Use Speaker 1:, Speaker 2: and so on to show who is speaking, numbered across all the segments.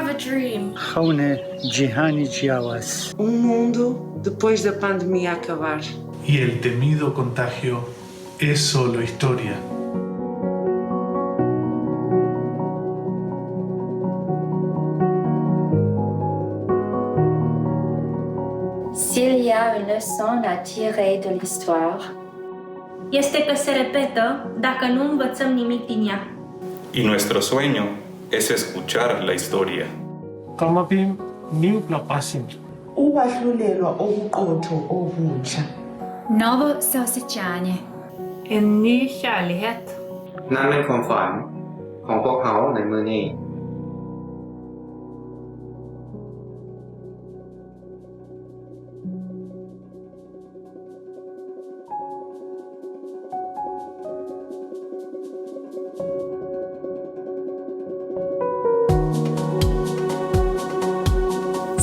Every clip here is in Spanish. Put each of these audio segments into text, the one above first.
Speaker 1: have a dream.
Speaker 2: خونه جهانی جیاواز.
Speaker 3: Mundo depois da pandemia acabar.
Speaker 4: Y el temido contagio es solo historia.
Speaker 5: S'il y a une leçon à tirer de l'histoire,
Speaker 6: este că se repetă dacă nu învățăm nimic din ea.
Speaker 7: Y nuestro sueño es escuchar la historia.
Speaker 8: Kamapim niupla pasim.
Speaker 3: Ukwahlulelwa okuqotho okusha.
Speaker 9: Novo sausage.
Speaker 6: En ny kärlighet.
Speaker 10: นั่นเป็นความฝันของพวกเขาในมื้อนี้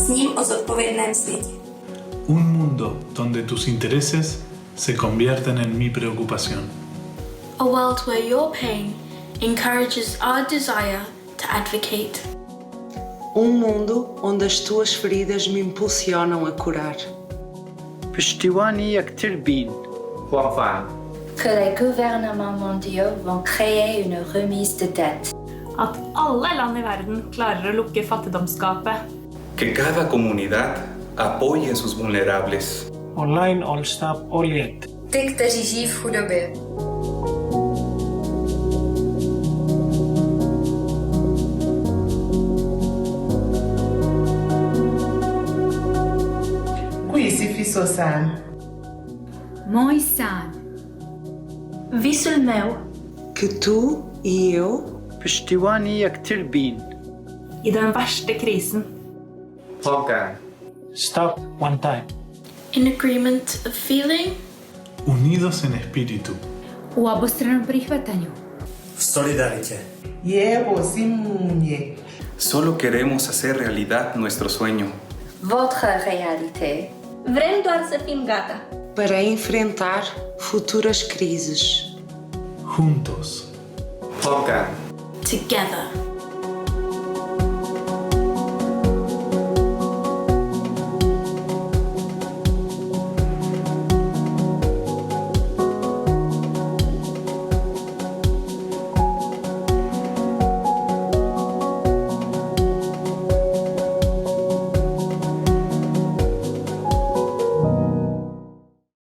Speaker 11: Sním o zodpovědném světě.
Speaker 4: Un mundo donde tus intereses se convierten en mi preocupación.
Speaker 1: A world where your pain encourages our desire to advocate.
Speaker 3: Mundo onde as tuas feridas me impulsionam a curar.
Speaker 2: پشتیوانی یکتر بین.
Speaker 10: ความฝัน
Speaker 5: que les gouvernements mondiaux vont créer une remise de dette.
Speaker 6: At alle land i verden klarer å lukke fattigdomsgapet.
Speaker 7: Que cada comunidad apoye a sus vulnerables.
Speaker 8: Online all stop oliet.
Speaker 11: Ty, kteří žijí v chudobě.
Speaker 3: Isifiso sami.
Speaker 9: Moi san.
Speaker 6: Visul meu.
Speaker 3: Que tu e eu
Speaker 2: پشتیوانی یکتر بین.
Speaker 6: I den verste krisen.
Speaker 10: พร้อมกัน
Speaker 8: Stop one time.
Speaker 1: In agreement of feeling.
Speaker 4: Unidos en espíritu.
Speaker 9: U obostranom prihvatanju.
Speaker 12: V solidarite.
Speaker 3: Yebo simunye.
Speaker 7: Solo queremos hacer realidad nuestro sueño.
Speaker 5: Votre réalité.
Speaker 6: Vrem doar să fim gata.
Speaker 3: Para enfrentar futuras crises.
Speaker 4: Juntos.
Speaker 10: พร้อมกัน
Speaker 1: Together.